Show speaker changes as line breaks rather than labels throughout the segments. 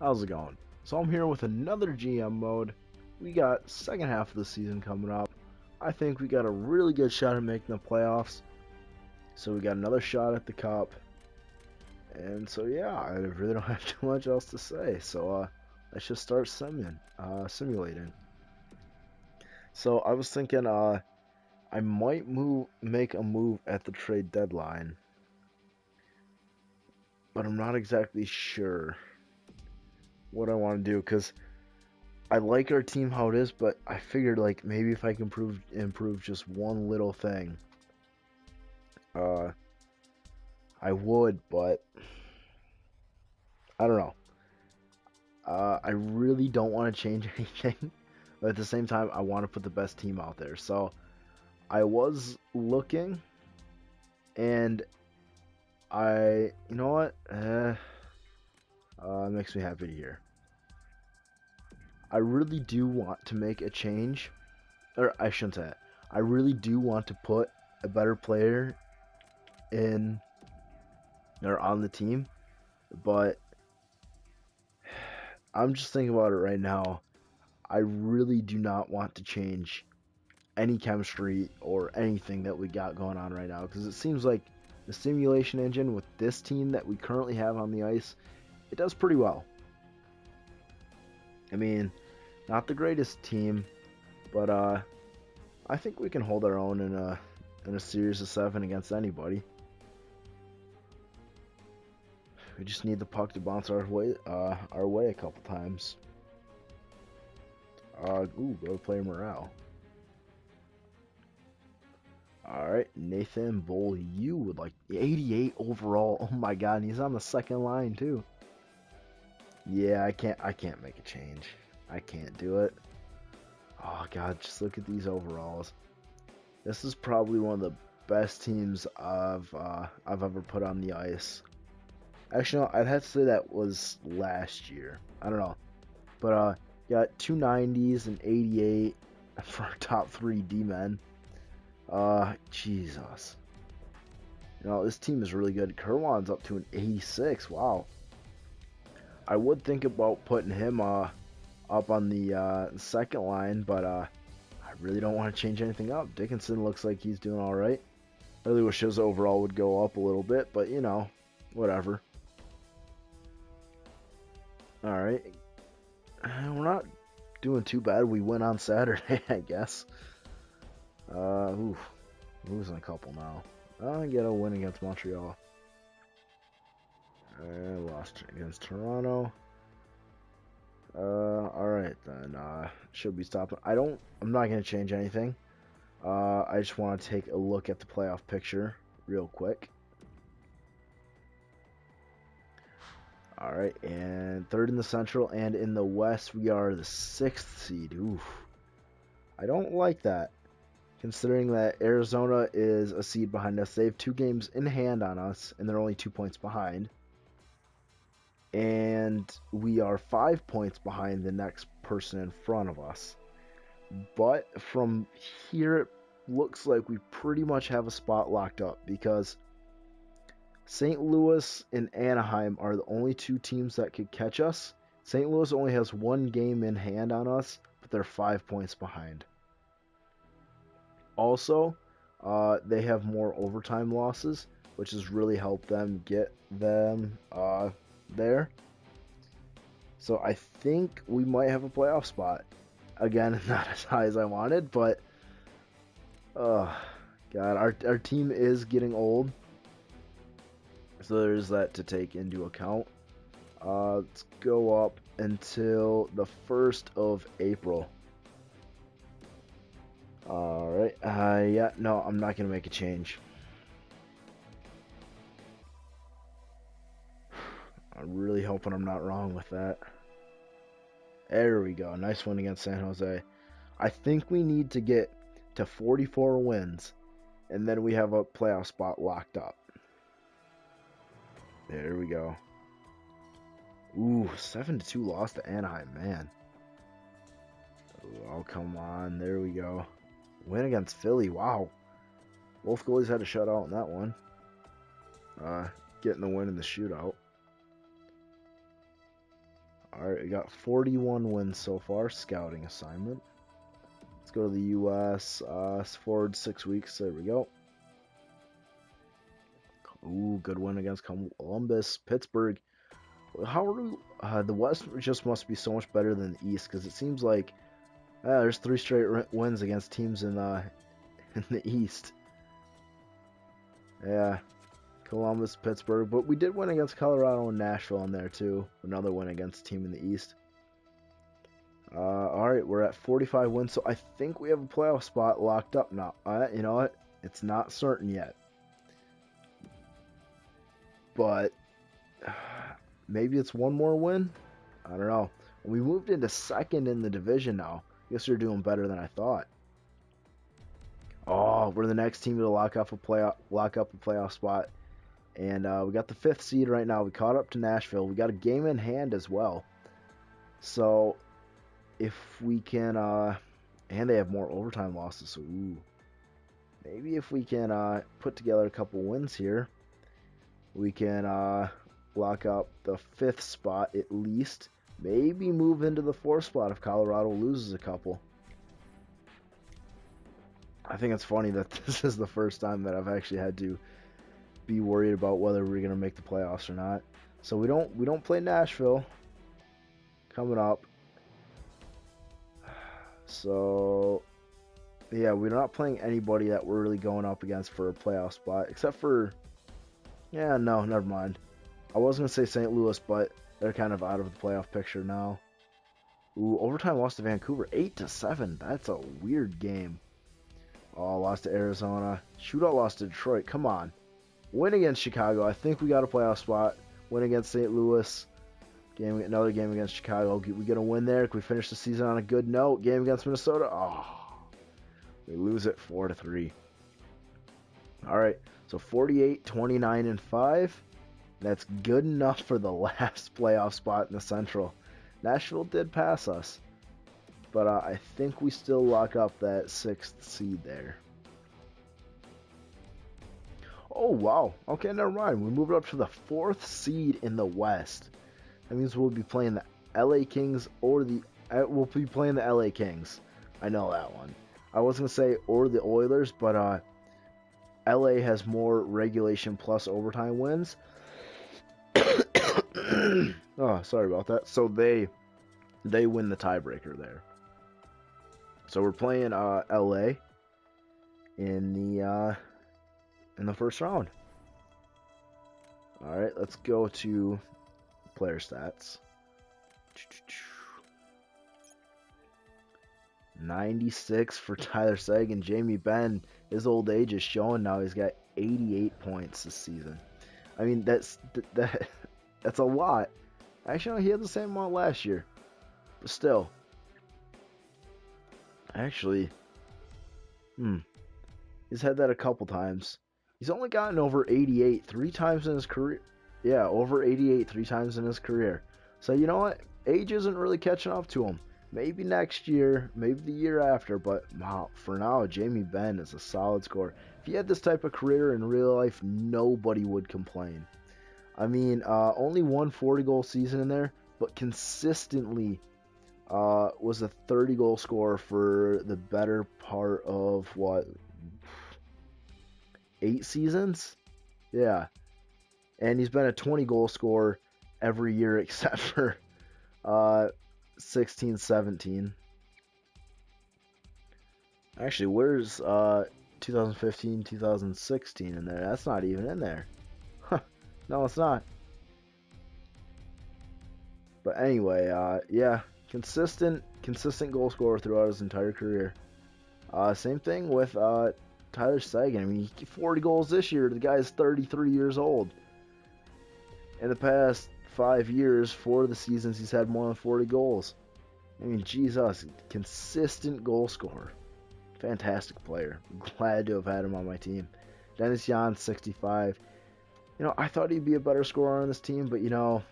How's it going? So I'm here with another GM mode. We got second half of the season coming up. I think we got a really good shot at making the playoffs. So we got another shot at the cup. And so yeah, I really don't have too much else to say. So let's just start simulating. So I was thinking I might make a move at the trade deadline. But I'm not exactly sure what I want to do because I like our team how it is, but I figured like maybe if I can improve just one little thing, uh, I would. But I don't know. I really don't want to change anything, but at the same time, I want to put the best team out there. So I was looking, and you know what? It makes me happy to hear. I really do want to make a change, or I shouldn't say it. I really do want to put a better player in or on the team, but I'm just thinking about it right now. I really do not want to change any chemistry or anything that we got going on right now because it seems like the simulation engine with this team that we currently have on the ice, it does pretty well. I mean, not the greatest team, but I think we can hold our own in a series of 7 against anybody. We just need the puck to bounce our way a couple times. Ooh, go to player morale. Alright, Nathan Bull, you would like 88 overall. Oh my god, and he's on the second line too. Yeah, I can't make a change. I can't do it. Oh god, just look at these overalls. This is probably one of the best teams I've ever put on the ice. Actually, no, I'd have to say that was last year. I don't know. But got 290s and 88 for our top 3 D-men. Jesus. You know, this team is really good. Kerwan's up to an 86. Wow. I would think about putting him up on the second line, but I really don't want to change anything up. Dickinson looks like he's doing all right. I really wish his overall would go up a little bit, but you know, whatever. All right. We're not doing too bad. We win on Saturday, I guess. Losing a couple now. I get a win against Montreal. Lost against Toronto. Alright then. Should be stopping. I'm not gonna change anything. I just want to take a look at the playoff picture real quick. Alright, and third in the Central, and in the West, we are the 6th seed. Oof. I don't like that, considering that Arizona is a seed behind us. They have 2 games in hand on us, and they're only 2 points behind. And we are 5 points behind the next person in front of us. But from here, it looks like we pretty much have a spot locked up because St. Louis and Anaheim are the only 2 teams that could catch us. St. Louis only has 1 game in hand on us, but they're 5 points behind. Also, they have more overtime losses, which has really helped them get them there. So I think we might have a playoff spot. Again, not as high as I wanted, but God, our team is getting old. So there's that to take into account. Let's go up until the 1st of April. Alright, yeah, no, I'm not going to make a change. I'm really hoping I'm not wrong with that. There we go, nice win against San Jose. I think we need to get to 44 wins, and then we have a playoff spot locked up. There we go. Ooh, 7-2 loss to Anaheim, man. Oh, come on. There we go. Win against Philly. Wow. Both goalies had a shutout in that one. Getting the win in the shootout. Alright, we got 41 wins so far. Scouting assignment. Let's go to the U.S. Forward 6 weeks. There we go. Ooh, good win against Columbus. Pittsburgh. How are we, the West just must be so much better than the East, because it seems like there's 3 straight wins against teams in the East. Yeah, Columbus, Pittsburgh, but we did win against Colorado and Nashville in there too. Another win against a team in the East. All right, we're at 45 wins, so I think we have a playoff spot locked up now. You know what? It's not certain yet, but maybe it's one more win. I don't know. We moved into second in the division now. I guess you're doing better than I thought. Oh, we're the next team to lock up a playoff spot, and we got the 5th seed right now. We caught up to Nashville. We got a game in hand as well. So if we can, and they have more overtime losses. So ooh, maybe if we can put together a couple wins here, we can lock up the 5th spot at least. Maybe move into the 4th spot if Colorado loses a couple. I think it's funny that this is the first time that I've actually had to be worried about whether we're gonna make the playoffs or not. So we don't play Nashville coming up. So yeah, we're not playing anybody that we're really going up against for a playoff spot, except for, yeah, no, never mind. I was gonna say St. Louis, but they're kind of out of the playoff picture now. Ooh, overtime loss to Vancouver, 8-7. That's a weird game. Oh, lost to Arizona. Shootout loss to Detroit. Come on. Win against Chicago. I think we got a playoff spot. Win against St. Louis. Another game against Chicago. We get a win there. Can we finish the season on a good note? Game against Minnesota. Oh, we lose it 4-3. All right. So 48, 29, and 5. That's good enough for the last playoff spot in the Central. Nashville did pass us, but I think we still lock up that 6th seed there. Oh, wow. Okay, never mind. We moved up to the 4th seed in the West. That means we'll be playing the LA Kings or we'll be playing the LA Kings. I know that one. I was going to say or the Oilers, but LA has more regulation plus overtime wins. Oh, sorry about that. So they win the tiebreaker there. So we're playing LA in the first round. All right, let's go to player stats. 96 for Tyler Seguin. Jamie Benn, his old age is showing now. He's got 88 points this season. I mean, that's a lot. Actually, he had the same amount last year, but still. Actually, he's had that a couple times. He's only gotten over 88 3 times in his career. Yeah, over 88 3 times in his career. So you know what? Age isn't really catching up to him. Maybe next year, maybe the year after, but wow, for now, Jamie Benn is a solid scorer. If he had this type of career in real life, nobody would complain. I mean, only one 40-goal season in there, but consistently was a 30-goal scorer for the better part of, what, 8 seasons? Yeah. And he's been a 20-goal scorer every year except for 16, 17. Actually, where's 2015, 2016 in there? That's not even in there. Huh. No, it's not. But anyway, yeah, consistent goal scorer throughout his entire career. Same thing with Tyler Seguin. I mean, 40 goals this year. The guy's 33 years old. In the past 5 years, 4 of the seasons, he's had more than 40 goals. I mean, Jesus, consistent goal scorer. Fantastic player. Glad to have had him on my team. Dennis Jan, 65. You know, I thought he'd be a better scorer on this team, but, you know,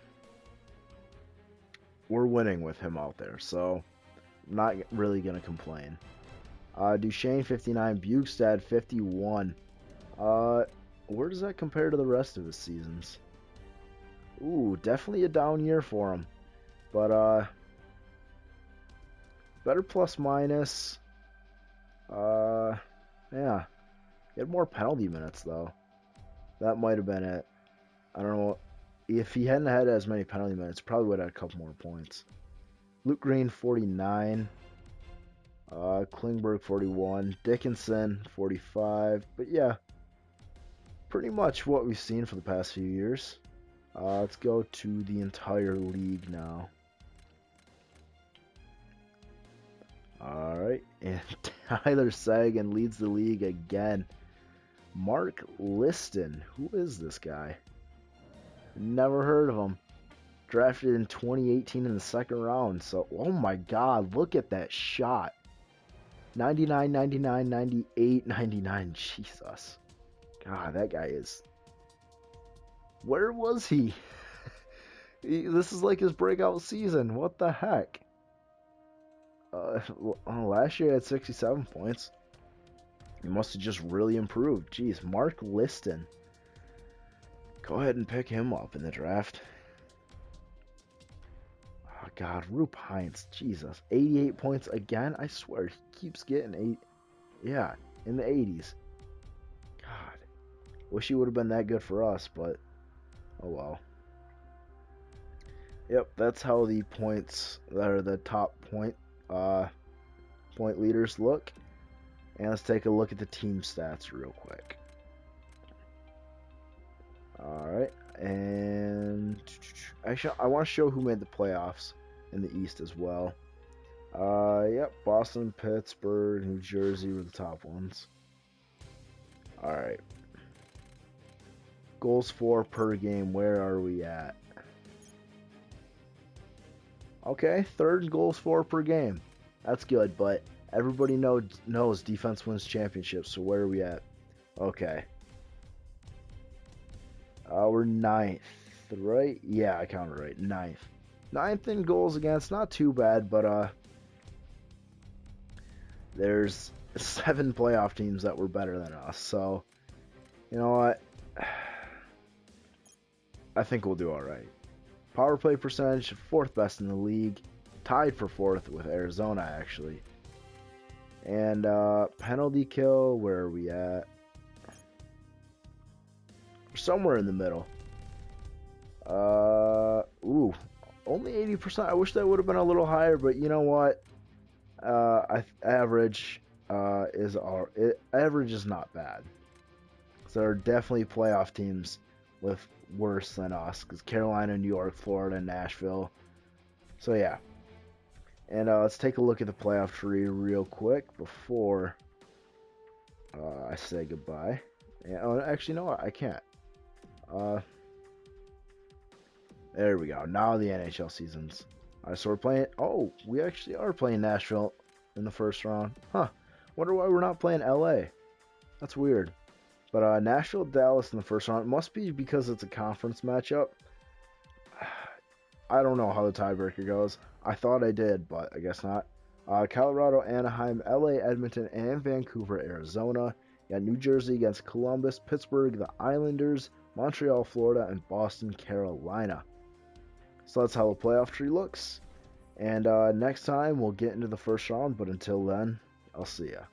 we're winning with him out there, so I'm not really going to complain. Duchesne, 59. Bukestad, 51. Where does that compare to the rest of his seasons? Ooh, definitely a down year for him. But better plus minus. Yeah, he had more penalty minutes though. That might have been it. I don't know. If he hadn't had as many penalty minutes, probably would have had a couple more points. Luke Green 49. Klingberg 41. Dickinson 45. But yeah, pretty much what we've seen for the past few years. Let's go to the entire league now. Alright, and Tyler Seguin leads the league again. Mark Liston. Who is this guy? Never heard of him. Drafted in 2018 in the second round. So, oh my god, look at that shot. 99, 99, 98, 99. Jesus. God, that guy is... Where was he? This is like his breakout season. What the heck? Last year he had 67 points. He must have just really improved. Jeez, Mark Liston. Go ahead and pick him up in the draft. Oh God, Roop Hines. Jesus, 88 points again. I swear he keeps getting 8. Yeah, in the 80s. God, wish he would have been that good for us, but oh well. Yep, that's how the points that are the top point leaders look. And let's take a look at the team stats real quick. Alright, and actually I want to show who made the playoffs in the East as well. Yep, Boston, Pittsburgh, New Jersey were the top ones. Alright. Goals for per game, where are we at? Okay, third goals for per game. That's good, but everybody knows defense wins championships, so where are we at? Okay. We're 9th, right? Yeah, I counted right. 9th. 9th in goals against, not too bad, but there's 7 playoff teams that were better than us, so you know what? I think we'll do alright. Power play percentage, 4th best in the league. Tied for 4th with Arizona, actually. And penalty kill, where are we at? We're somewhere in the middle. Ooh, only 80%. I wish that would have been a little higher, but you know what? Average is not bad. So there are definitely playoff teams with worse than us, because Carolina, New York, Florida, Nashville. So yeah. And let's take a look at the playoff tree real quick before I say goodbye. Yeah, oh, actually, no, I can't. There we go. Now the NHL seasons. Alright, so we're playing... Oh, we actually are playing Nashville in the first round. Huh. Wonder why we're not playing LA. That's weird. But Nashville, Dallas in the first round. It must be because it's a conference matchup. I don't know how the tiebreaker goes. I thought I did, but I guess not. Colorado, Anaheim, LA, Edmonton, and Vancouver, Arizona. You got New Jersey against Columbus, Pittsburgh, the Islanders, Montreal, Florida, and Boston, Carolina. So that's how the playoff tree looks. And next time we'll get into the first round, but until then, I'll see ya.